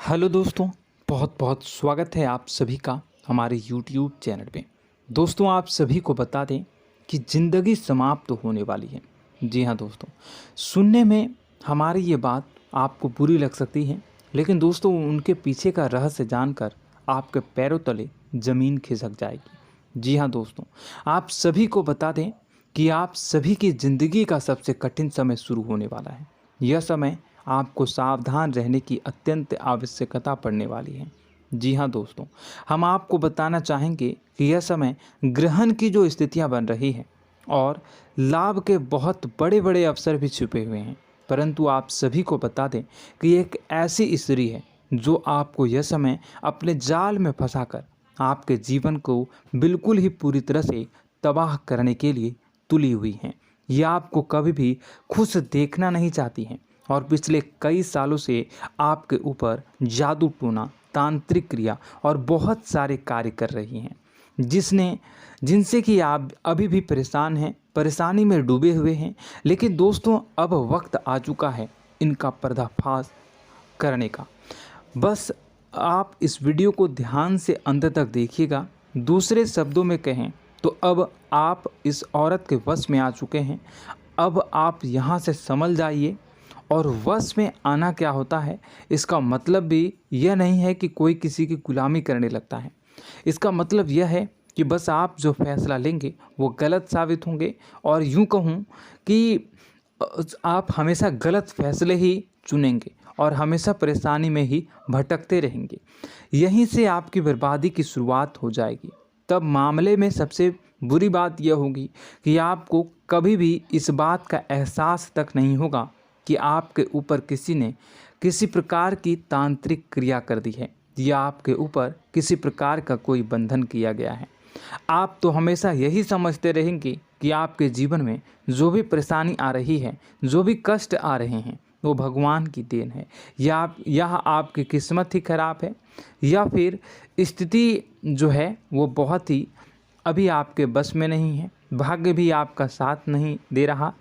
Hello दोस्तों, बहुत बहुत स्वागत है आप सभी का हमारे YouTube चैनल पे। दोस्तों, आप सभी को बता दें कि ज़िंदगी समाप्त होने वाली है। जी हाँ दोस्तों, सुनने में हमारी ये बात आपको बुरी लग सकती है, लेकिन दोस्तों उनके पीछे का रहस्य जानकर आपके पैरों तले ज़मीन खिसक जाएगी। जी हाँ दोस्तों, आप सभी को बता दें कि आप सभी की ज़िंदगी का सबसे कठिन समय शुरू होने वाला है। यह समय आपको सावधान रहने की अत्यंत आवश्यकता पड़ने वाली है। जी हाँ दोस्तों, हम आपको बताना चाहेंगे कि यह समय ग्रहण की जो स्थितियाँ बन रही है और लाभ के बहुत बड़े बड़े अवसर भी छुपे हुए हैं। परंतु आप सभी को बता दें कि एक ऐसी स्त्री है जो आपको यह समय अपने जाल में फंसाकर आपके जीवन को बिल्कुल ही पूरी तरह से तबाह करने के लिए तुली हुई हैं। यह आपको कभी भी खुश देखना नहीं चाहती हैं और पिछले कई सालों से आपके ऊपर जादू टोना, तांत्रिक क्रिया और बहुत सारे कार्य कर रही हैं, जिनसे कि आप अभी भी परेशान हैं, परेशानी में डूबे हुए हैं। लेकिन दोस्तों, अब वक्त आ चुका है इनका पर्दाफाश करने का। बस आप इस वीडियो को ध्यान से अंत तक देखिएगा। दूसरे शब्दों में कहें तो अब आप इस औरत के वश में आ चुके हैं। अब आप यहाँ से संभल जाइए। और वश में आना क्या होता है, इसका मतलब भी यह नहीं है कि कोई किसी की गुलामी करने लगता है। इसका मतलब यह है कि बस आप जो फैसला लेंगे वो गलत साबित होंगे, और यूँ कहूँ कि आप हमेशा गलत फैसले ही चुनेंगे और हमेशा परेशानी में ही भटकते रहेंगे। यहीं से आपकी बर्बादी की शुरुआत हो जाएगी। तब मामले में सबसे बुरी बात यह होगी कि आपको कभी भी इस बात का एहसास तक नहीं होगा कि आपके ऊपर किसी ने किसी प्रकार की तांत्रिक क्रिया कर दी है या आपके ऊपर किसी प्रकार का कोई बंधन किया गया है। आप तो हमेशा यही समझते रहेंगे कि आपके जीवन में जो भी परेशानी आ रही है, जो भी कष्ट आ रहे हैं, वो भगवान की देन है, या आपकी किस्मत ही खराब है, या फिर स्थिति जो है वो बहुत ही अभी आपके बस में नहीं है, भाग्य भी आपका साथ नहीं दे रहा।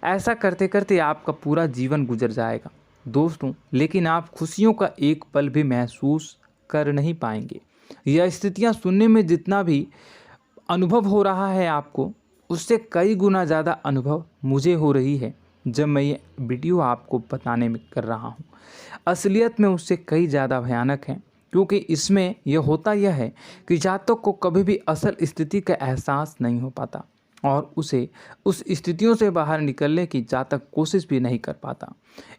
ऐसा करते करते आपका पूरा जीवन गुजर जाएगा दोस्तों, लेकिन आप खुशियों का एक पल भी महसूस कर नहीं पाएंगे। यह स्थितियां सुनने में जितना भी अनुभव हो रहा है आपको, उससे कई गुना ज़्यादा अनुभव मुझे हो रही है जब मैं ये वीडियो आपको बताने में कर रहा हूँ। असलियत में उससे कई ज़्यादा भयानक है, क्योंकि इसमें यह होता यह है कि जातक को कभी भी असल स्थिति का एहसास नहीं हो पाता और उसे उस स्थितियों से बाहर निकलने की जातक कोशिश भी नहीं कर पाता।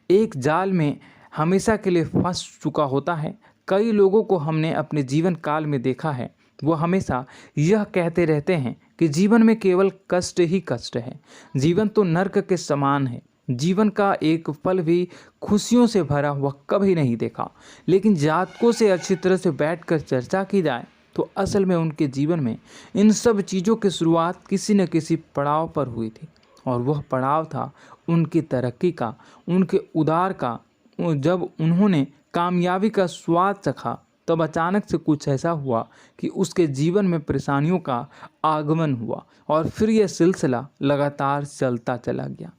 एक जाल में हमेशा के लिए फंस चुका होता है। कई लोगों को हमने अपने जीवन काल में देखा है, वो हमेशा यह कहते रहते हैं कि जीवन में केवल कष्ट ही कष्ट है, जीवन तो नर्क के समान है, जीवन का एक पल भी खुशियों से भरा हुआ कभी नहीं देखा। लेकिन जातकों से अच्छी तरह से बैठकर चर्चा की जाए तो असल में उनके जीवन में इन सब चीज़ों की शुरुआत किसी न किसी पड़ाव पर हुई थी, और वह पड़ाव था उनकी तरक्की का, उनके उदार का। जब उन्होंने कामयाबी का स्वाद चखा, तब अचानक से कुछ ऐसा हुआ कि उसके जीवन में परेशानियों का आगमन हुआ, और फिर यह सिलसिला लगातार चलता चला गया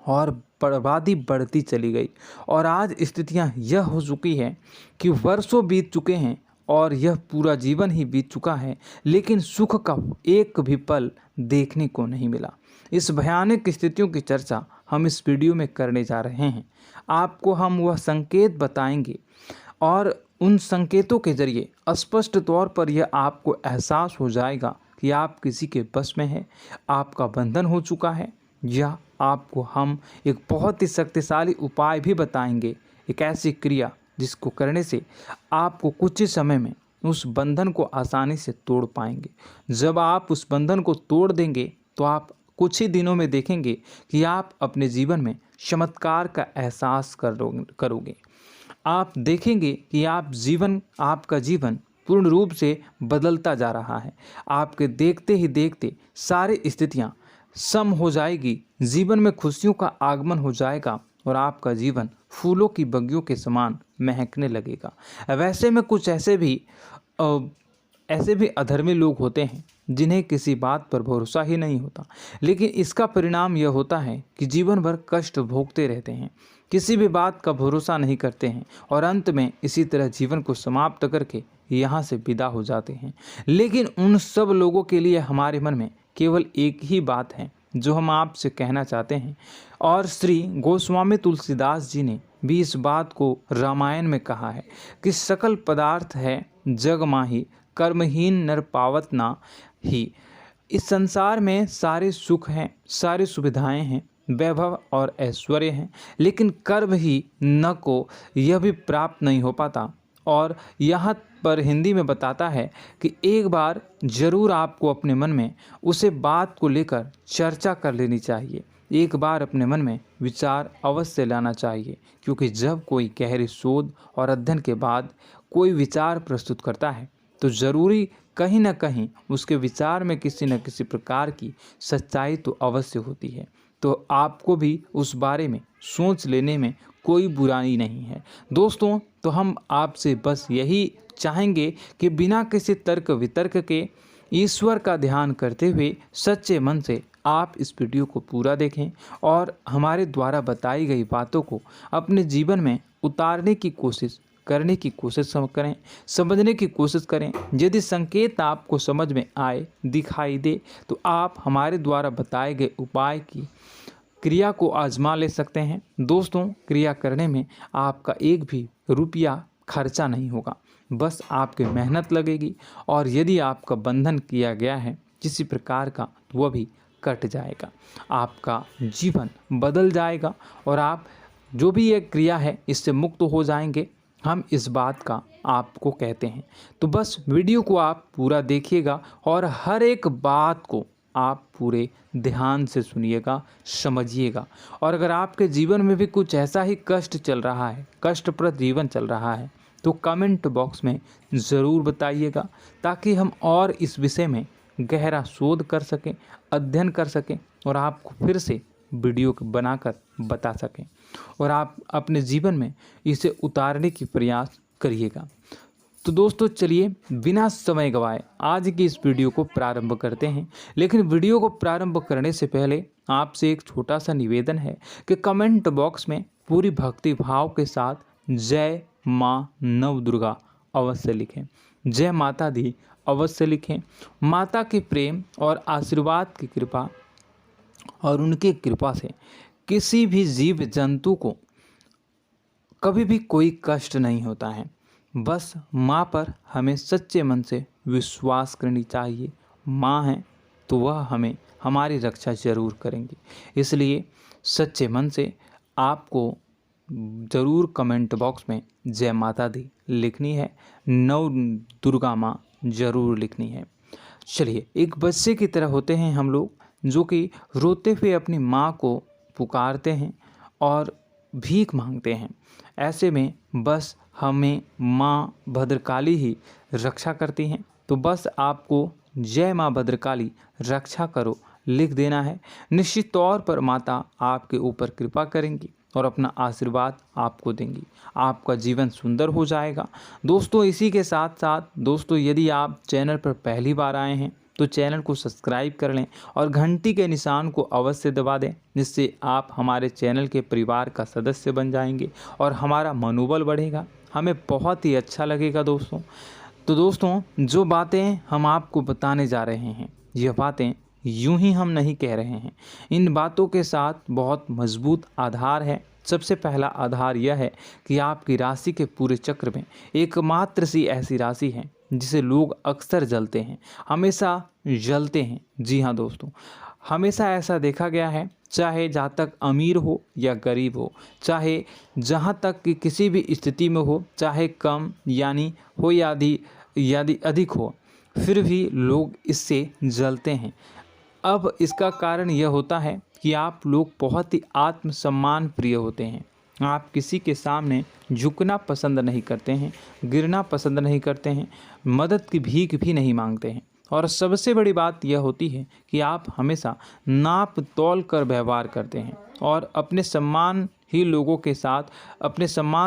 और बर्बादी बढ़ती चली गई। और आज स्थितियां यह हो चुकी है कि वर्षों बीत चुके हैं और यह पूरा जीवन ही बीत चुका है, लेकिन सुख का एक भी पल देखने को नहीं मिला। इस भयानक स्थितियों की चर्चा हम इस वीडियो में करने जा रहे हैं। आपको हम वह संकेत बताएंगे और उन संकेतों के जरिए स्पष्ट तौर पर यह आपको एहसास हो जाएगा कि आप किसी के बस में हैं, आपका बंधन हो चुका है, या आपको हम एक बहुत ही शक्तिशाली उपाय भी बताएंगे, एक ऐसी क्रिया जिसको करने से आपको कुछ ही समय में उस बंधन को आसानी से तोड़ पाएंगे। जब आप उस बंधन को तोड़ देंगे तो आप कुछ ही दिनों में देखेंगे कि आप अपने जीवन में चमत्कार का एहसास करोगे। आप देखेंगे कि आपका जीवन पूर्ण रूप से बदलता जा रहा है। आपके देखते ही देखते सारी स्थितियां सम हो जाएगी, जीवन में खुशियों का आगमन हो जाएगा और आपका जीवन फूलों की बगियों के समान महकने लगेगा। वैसे में कुछ ऐसे भी अधर्मी लोग होते हैं जिन्हें किसी बात पर भरोसा ही नहीं होता, लेकिन इसका परिणाम यह होता है कि जीवन भर कष्ट भोगते रहते हैं, किसी भी बात का भरोसा नहीं करते हैं और अंत में इसी तरह जीवन को समाप्त करके यहाँ से विदा हो जाते हैं। लेकिन उन सब लोगों के लिए हमारे मन में केवल एक ही बात है जो हम आपसे कहना चाहते हैं, और श्री गोस्वामी तुलसीदास जी ने भी इस बात को रामायण में कहा है कि सकल पदार्थ है जग माही, कर्महीन नर पावत ना ही। इस संसार में सारे सुख हैं, सारी सुविधाएं हैं, वैभव और ऐश्वर्य हैं, लेकिन कर्म ही न को यह भी प्राप्त नहीं हो पाता। और यहाँ पर हिंदी में बताता है कि एक बार जरूर आपको अपने मन में उसे बात को लेकर चर्चा कर लेनी चाहिए, एक बार अपने मन में विचार अवश्य लाना चाहिए, क्योंकि जब कोई गहरी शोध और अध्ययन के बाद कोई विचार प्रस्तुत करता है तो ज़रूरी कहीं ना कहीं उसके विचार में किसी न किसी प्रकार की सच्चाई तो अवश्य होती है। तो आपको भी उस बारे में सोच लेने में कोई बुराई नहीं है। दोस्तों, तो हम आपसे बस यही चाहेंगे कि बिना किसी तर्क वितर्क के ईश्वर का ध्यान करते हुए सच्चे मन से आप इस वीडियो को पूरा देखें और हमारे द्वारा बताई गई बातों को अपने जीवन में उतारने की कोशिश करने की कोशिश करें, समझने की कोशिश करें। यदि संकेत आपको समझ में आए, दिखाई दे, तो आप हमारे द्वारा बताए गए उपाय की क्रिया को आजमा ले सकते हैं। दोस्तों, क्रिया करने में आपका एक भी रुपया खर्चा नहीं होगा, बस आपकी मेहनत लगेगी, और यदि आपका बंधन किया गया है किसी प्रकार का तो वह भी कट जाएगा, आपका जीवन बदल जाएगा और आप जो भी ये क्रिया है इससे मुक्त हो जाएंगे। हम इस बात का आपको कहते हैं। तो बस वीडियो को आप पूरा देखिएगा और हर एक बात को आप पूरे ध्यान से सुनिएगा, समझिएगा। और अगर आपके जीवन में भी कुछ ऐसा ही कष्ट चल रहा है, कष्टप्रद जीवन चल रहा है, तो कमेंट बॉक्स में ज़रूर बताइएगा, ताकि हम और इस विषय में गहरा शोध कर सकें, अध्ययन कर सकें और आपको फिर से वीडियो बनाकर बता सकें और आप अपने जीवन में इसे उतारने की प्रयास करिएगा। तो दोस्तों, चलिए बिना समय गवाए आज की इस वीडियो को प्रारंभ करते हैं। लेकिन वीडियो को प्रारंभ करने से पहले आपसे एक छोटा सा निवेदन है कि कमेंट बॉक्स में पूरी भक्ति भाव के साथ जय माँ नव दुर्गा अवश्य लिखें, जय माता दी अवश्य लिखें। माता के प्रेम और आशीर्वाद की कृपा और उनकी कृपा से किसी भी जीव जंतु को कभी भी कोई कष्ट नहीं होता है। बस माँ पर हमें सच्चे मन से विश्वास करनी चाहिए। माँ है तो वह हमें हमारी रक्षा जरूर करेंगी। इसलिए सच्चे मन से आपको ज़रूर कमेंट बॉक्स में जय माता दी लिखनी है, नव दुर्गा माँ ज़रूर लिखनी है। चलिए, एक बच्चे की तरह होते हैं हम लोग, जो कि रोते हुए अपनी माँ को पुकारते हैं और भीख मांगते हैं। ऐसे में बस हमें माँ भद्रकाली ही रक्षा करती हैं। तो बस आपको जय माँ भद्रकाली रक्षा करो लिख देना है। निश्चित तौर पर माता आपके ऊपर कृपा करेंगी और अपना आशीर्वाद आपको देंगी, आपका जीवन सुंदर हो जाएगा। दोस्तों, इसी के साथ साथ दोस्तों, यदि आप चैनल पर पहली बार आए हैं तो चैनल को सब्सक्राइब कर लें और घंटी के निशान को अवश्य दबा दें, जिससे आप हमारे चैनल के परिवार का सदस्य बन जाएंगे और हमारा मनोबल बढ़ेगा, हमें बहुत ही अच्छा लगेगा दोस्तों। तो दोस्तों, जो बातें हम आपको बताने जा रहे हैं, यह बातें यूं ही हम नहीं कह रहे हैं। इन बातों के साथ बहुत मजबूत आधार है। सबसे पहला आधार यह है कि आपकी राशि के पूरे चक्र में एकमात्र सी ऐसी राशि है जिसे लोग अक्सर जलते हैं, हमेशा जलते हैं। जी हाँ दोस्तों, हमेशा ऐसा देखा गया है, चाहे जहाँ तक अमीर हो या गरीब हो, चाहे जहाँ तक कि किसी भी स्थिति में हो, चाहे कम यानी हो या अधिक हो, फिर भी लोग इससे जलते हैं। अब इसका कारण यह होता है कि आप लोग बहुत ही आत्मसम्मान प्रिय होते हैं। आप किसी के सामने झुकना पसंद नहीं करते हैं, गिरना पसंद नहीं करते हैं, मदद की भीख भी नहीं मांगते हैं और सबसे बड़ी बात यह होती है कि आप हमेशा नाप तौल कर व्यवहार करते हैं और अपने सम्मान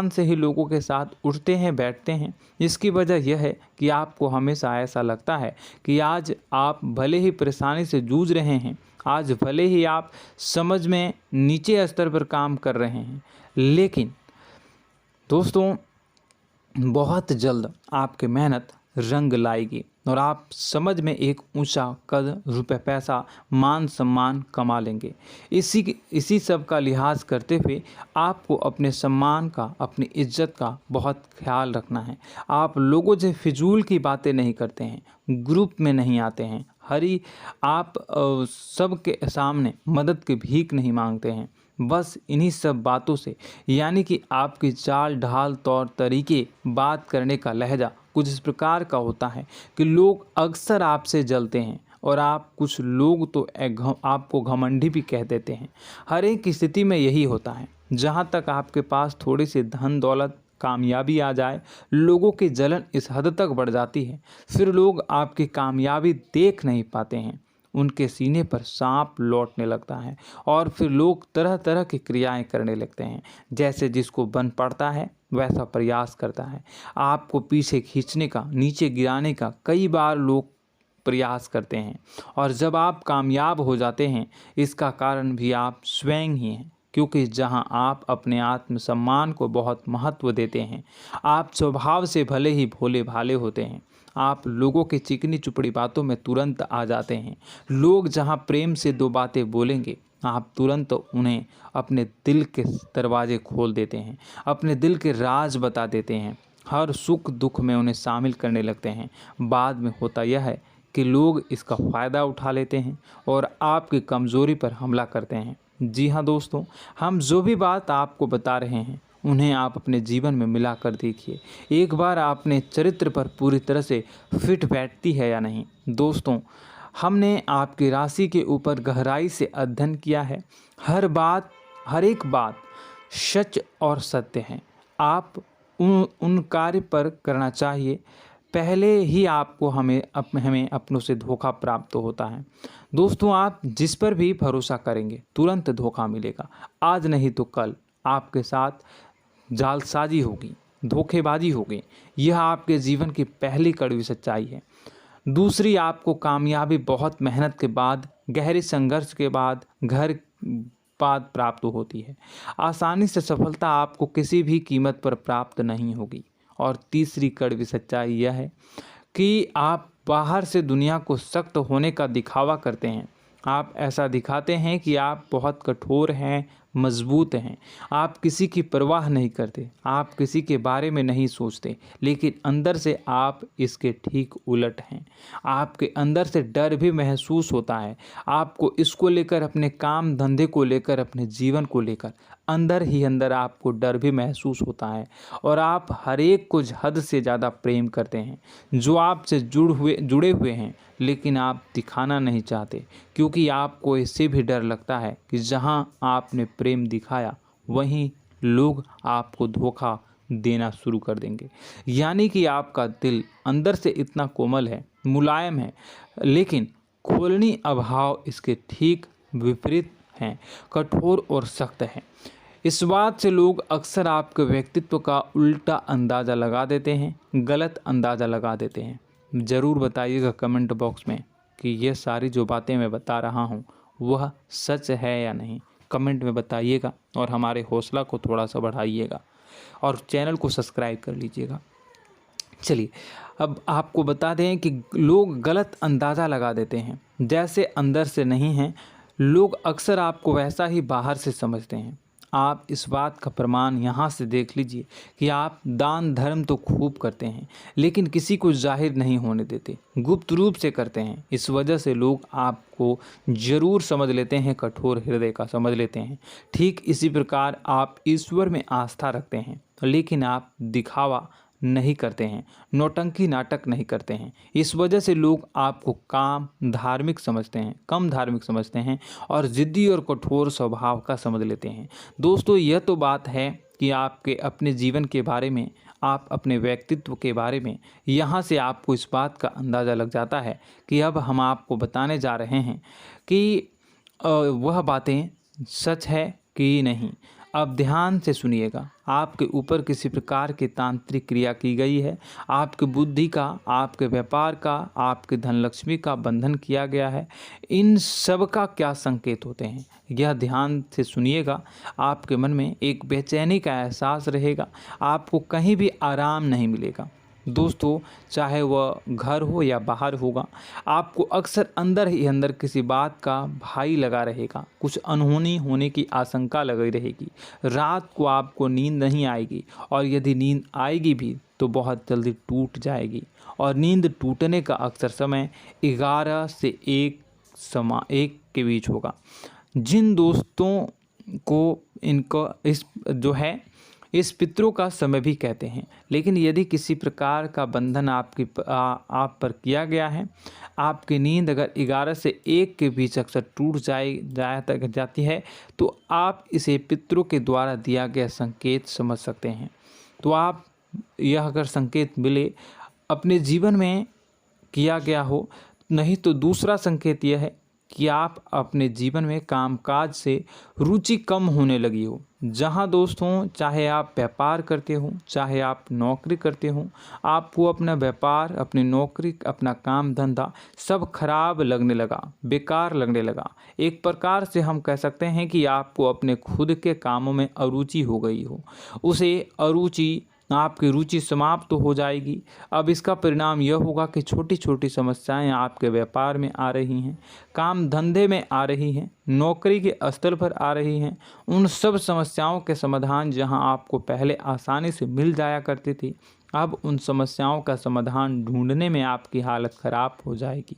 से ही लोगों के साथ उठते हैं बैठते हैं। इसकी वजह यह है कि आपको हमेशा ऐसा लगता है कि आज आप भले ही परेशानी से जूझ रहे हैं, आज भले ही आप समझ में नीचे स्तर पर काम कर रहे हैं, लेकिन दोस्तों बहुत जल्द आपकी मेहनत रंग लाएगी और आप समझ में एक ऊंचा कद, रुपए, पैसा, मान सम्मान कमा लेंगे। इसी सब का लिहाज करते हुए आपको अपने सम्मान का, अपनी इज्जत का बहुत ख्याल रखना है। आप लोगों से फिजूल की बातें नहीं करते हैं, ग्रुप में नहीं आते हैं, आप सबके सामने मदद की भीख नहीं मांगते हैं। बस इन्हीं सब बातों से, यानी कि आपकी चाल ढाल, तौर तरीके, बात करने का लहजा कुछ इस प्रकार का होता है कि लोग अक्सर आपसे जलते हैं और कुछ लोग तो आपको घमंडी भी कह देते हैं। हर एक स्थिति में यही होता है। जहाँ तक आपके पास थोड़ी सी धन दौलत, कामयाबी आ जाए, लोगों की जलन इस हद तक बढ़ जाती है, फिर लोग आपकी कामयाबी देख नहीं पाते हैं। उनके सीने पर सांप लौटने लगता है और फिर लोग तरह तरह की क्रियाएं करने लगते हैं। जैसे जिसको बन पड़ता है वैसा प्रयास करता है। आपको पीछे खींचने का, नीचे गिराने का कई बार लोग प्रयास करते हैं और जब आप कामयाब हो जाते हैं, इसका कारण भी आप स्वयं ही हैं। क्योंकि जहां आप अपने आत्मसम्मान को बहुत महत्व देते हैं, आप स्वभाव से भले ही भोले भाले होते हैं, आप लोगों की चिकनी चुपड़ी बातों में तुरंत आ जाते हैं। लोग जहां प्रेम से दो बातें बोलेंगे, आप तुरंत उन्हें अपने दिल के दरवाजे खोल देते हैं, अपने दिल के राज बता देते हैं, हर सुख दुख में उन्हें शामिल करने लगते हैं। बाद में होता यह है कि लोग इसका फ़ायदा उठा लेते हैं और आपकी कमज़ोरी पर हमला करते हैं। जी हाँ दोस्तों, हम जो भी बात आपको बता रहे हैं उन्हें आप अपने जीवन में मिला कर देखिए। एक बार आपने चरित्र पर पूरी तरह से फिट बैठती है या नहीं। दोस्तों, हमने आपकी राशि के ऊपर गहराई से अध्ययन किया है। हर एक बात सच और सत्य है। आप उन कार्य पर करना चाहिए, पहले ही आपको हमें अपनों से धोखा प्राप्त होता है। दोस्तों, आप जिस पर भी भरोसा करेंगे तुरंत धोखा मिलेगा। आज नहीं तो कल आपके साथ जालसाजी होगी, धोखेबाजी होगी। यह आपके जीवन की पहली कड़वी सच्चाई है। दूसरी, आपको कामयाबी बहुत मेहनत के बाद, गहरे संघर्ष के बाद प्राप्त होती है। आसानी से सफलता आपको किसी भी कीमत पर प्राप्त नहीं होगी। और तीसरी कड़वी सच्चाई यह है कि आप बाहर से दुनिया को सख्त होने का दिखावा करते हैं। आप ऐसा दिखाते हैं कि आप बहुत कठोर हैं, मजबूत हैं। आप किसी की परवाह नहीं करते, आप किसी के बारे में नहीं सोचते, लेकिन अंदर से आप इसके ठीक उलट हैं। आपके अंदर से डर भी महसूस होता है। आपको इसको लेकर, अपने काम धंधे को लेकर, अपने जीवन को लेकर अंदर ही अंदर आपको डर भी महसूस होता है और आप हर एक को हद से ज़्यादा प्रेम करते हैं, जो आपसे जुड़े हुए हैं, लेकिन आप दिखाना नहीं चाहते, क्योंकि आपको इससे भी डर लगता है कि जहां आपने प्रेम दिखाया वहीं लोग आपको धोखा देना शुरू कर देंगे। यानी कि आपका दिल अंदर से इतना कोमल है, मुलायम है, लेकिन खोलनी अभाव इसके ठीक विपरीत हैं, कठोर और सख्त हैं। इस बात से लोग अक्सर आपके व्यक्तित्व का उल्टा अंदाज़ा लगा देते हैं, गलत अंदाज़ा लगा देते हैं। ज़रूर बताइएगा कमेंट बॉक्स में कि ये सारी जो बातें मैं बता रहा हूँ वह सच है या नहीं। कमेंट में बताइएगा और हमारे हौसला को थोड़ा सा बढ़ाइएगा और चैनल को सब्सक्राइब कर लीजिएगा। चलिए, अब आपको बता दें कि लोग गलत अंदाज़ा लगा देते हैं। जैसे अंदर से नहीं हैं, लोग अक्सर आपको वैसा ही बाहर से समझते हैं। आप इस बात का प्रमाण यहाँ से देख लीजिए कि आप दान धर्म तो खूब करते हैं, लेकिन किसी को जाहिर नहीं होने देते, गुप्त रूप से करते हैं। इस वजह से लोग आपको ज़रूर समझ लेते हैं, कठोर हृदय का समझ लेते हैं। ठीक इसी प्रकार आप ईश्वर में आस्था रखते हैं, लेकिन आप दिखावा नहीं करते हैं, नौटंकी नाटक नहीं करते हैं। इस वजह से लोग आपको कम धार्मिक समझते हैं और ज़िद्दी और कठोर स्वभाव का समझ लेते हैं। दोस्तों, यह तो बात है कि आपके अपने जीवन के बारे में, आप अपने व्यक्तित्व के बारे में, यहाँ से आपको इस बात का अंदाज़ा लग जाता है कि अब हम आपको बताने जा रहे हैं कि वह बातें सच है कि नहीं। अब ध्यान से सुनिएगा। आपके ऊपर किसी प्रकार की तांत्रिक क्रिया की गई है, आपकी बुद्धि का, आपके व्यापार का, आपके धनलक्ष्मी का बंधन किया गया है। इन सब का क्या संकेत होते हैं, यह ध्यान से सुनिएगा। आपके मन में एक बेचैनी का एहसास रहेगा, आपको कहीं भी आराम नहीं मिलेगा। दोस्तों, चाहे वह घर हो या बाहर होगा, आपको अक्सर अंदर ही अंदर किसी बात का भय लगा रहेगा, कुछ अनहोनी होने की आशंका लगी रहेगी। रात को आपको नींद नहीं आएगी, और यदि नींद आएगी भी तो बहुत जल्दी टूट जाएगी। और नींद टूटने का अक्सर समय 11 से 1 के बीच होगा। जिन दोस्तों को इनको इस पितरों का समय भी कहते हैं। लेकिन यदि किसी प्रकार का बंधन आप पर किया गया है, आपकी नींद अगर 11 से 1 के बीच अक्सर टूट जाती है, तो आप इसे पितरों के द्वारा दिया गया संकेत समझ सकते हैं। तो आप यह अगर संकेत मिले अपने जीवन में किया गया हो, नहीं तो दूसरा संकेत यह है कि आप अपने जीवन में कामकाज से रुचि कम होने लगी हो। जहां दोस्तों, चाहे आप व्यापार करते हो, चाहे आप नौकरी करते हो, आपको अपना व्यापार, अपनी नौकरी, अपना काम धंधा सब खराब लगने लगा, बेकार लगने लगा। एक प्रकार से हम कह सकते हैं कि आपको अपने खुद के कामों में अरुचि हो गई हो। उसे अरुचि, आपकी रुचि समाप्त तो हो जाएगी। अब इसका परिणाम यह होगा कि छोटी छोटी समस्याएं आपके व्यापार में आ रही हैं, काम धंधे में आ रही हैं, नौकरी के स्तर पर आ रही हैं। उन सब समस्याओं के समाधान जहां आपको पहले आसानी से मिल जाया करती थी, अब उन समस्याओं का समाधान ढूंढने में आपकी हालत ख़राब हो जाएगी।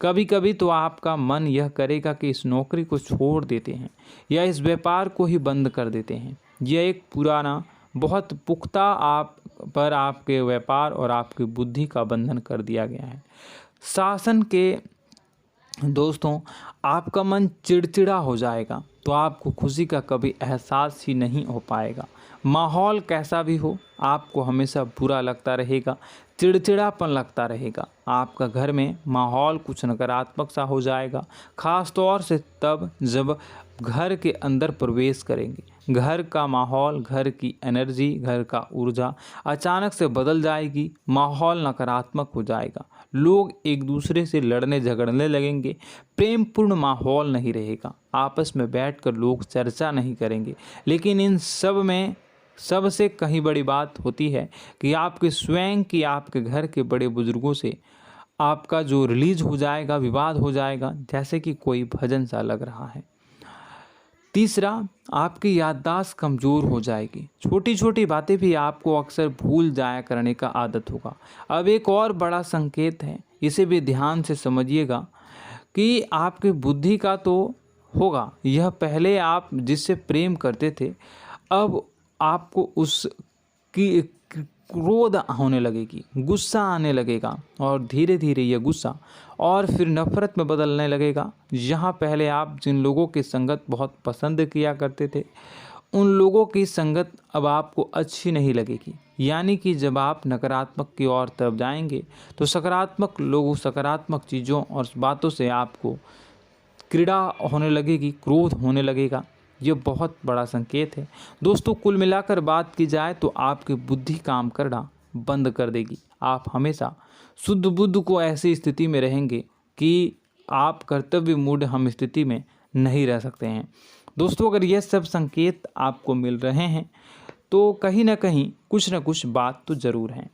कभी कभी तो आपका मन यह करेगा कि इस नौकरी को छोड़ देते हैं या इस व्यापार को ही बंद कर देते हैं। यह एक पुराना, बहुत पुख्ता आप पर आपके व्यापार और आपकी बुद्धि का बंधन कर दिया गया है। शासन के दोस्तों, आपका मन चिड़चिड़ा हो जाएगा, तो आपको खुशी का कभी एहसास ही नहीं हो पाएगा। माहौल कैसा भी हो, आपको हमेशा बुरा लगता रहेगा, चिड़चिड़ापन लगता रहेगा। आपका घर में माहौल कुछ नकारात्मक सा हो जाएगा, ख़ास तौर से तब जब घर के अंदर प्रवेश करेंगे। घर का माहौल, घर की एनर्जी, घर का ऊर्जा अचानक से बदल जाएगी, माहौल नकारात्मक हो जाएगा। लोग एक दूसरे से लड़ने झगड़ने लगेंगे, प्रेमपूर्ण माहौल नहीं रहेगा, आपस में बैठकर लोग चर्चा नहीं करेंगे। लेकिन इन सब में सबसे कहीं बड़ी बात होती है कि आपके स्वयं की, आपके घर के बड़े बुजुर्गों से आपका जो रिलीज हो जाएगा, विवाद हो जाएगा, जैसे कि कोई भजन सा लग रहा है। तीसरा, आपकी याददाश्त कमज़ोर हो जाएगी, छोटी छोटी बातें भी आपको अक्सर भूल जाया करने का आदत होगा। अब एक और बड़ा संकेत है, इसे भी ध्यान से समझिएगा कि आपकी बुद्धि का तो होगा, यह पहले आप जिससे प्रेम करते थे, अब आपको उसकी क्रोध होने लगेगी, गुस्सा आने लगेगा, और धीरे धीरे यह गुस्सा और फिर नफरत में बदलने लगेगा। यहाँ पहले आप जिन लोगों की संगत बहुत पसंद किया करते थे, उन लोगों की संगत अब आपको अच्छी नहीं लगेगी। यानी कि जब आप नकारात्मक की ओर तरफ जाएंगे, तो सकारात्मक लोगों, सकारात्मक चीज़ों और बातों से आपको क्रीड़ा होने लगेगी, क्रोध होने लगेगा। ये बहुत बड़ा संकेत है दोस्तों। कुल मिलाकर बात की जाए तो आपकी बुद्धि काम करना बंद कर देगी। आप हमेशा शुद्ध बुद्ध को ऐसी स्थिति में रहेंगे कि आप कर्तव्य मूढ़ हम स्थिति में नहीं रह सकते हैं। दोस्तों, अगर ये सब संकेत आपको मिल रहे हैं तो कहीं ना कहीं कुछ ना कुछ बात तो ज़रूर है।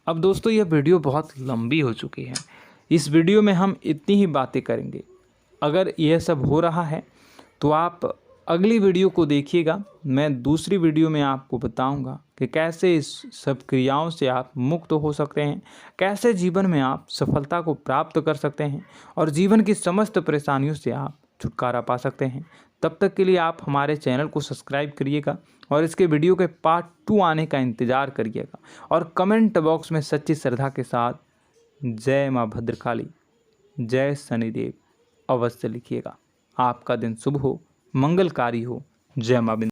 अब दोस्तों, यह वीडियो बहुत लंबी हो चुकी है, इस वीडियो में हम इतनी ही बातें करेंगे। अगर यह सब हो रहा है तो आप अगली वीडियो को देखिएगा। मैं दूसरी वीडियो में आपको बताऊंगा कि कैसे इस सब क्रियाओं से आप मुक्त हो सकते हैं, कैसे जीवन में आप सफलता को प्राप्त कर सकते हैं और जीवन की समस्त परेशानियों से आप छुटकारा पा सकते हैं। तब तक के लिए आप हमारे चैनल को सब्सक्राइब करिएगा और इसके वीडियो के पार्ट 2 आने का इंतज़ार करिएगा। और कमेंट बॉक्स में सच्ची श्रद्धा के साथ जय माँ भद्रकाली, जय शनिदेव अवश्य लिखिएगा। आपका दिन शुभ हो, मंगलकारी हो। जय माँ।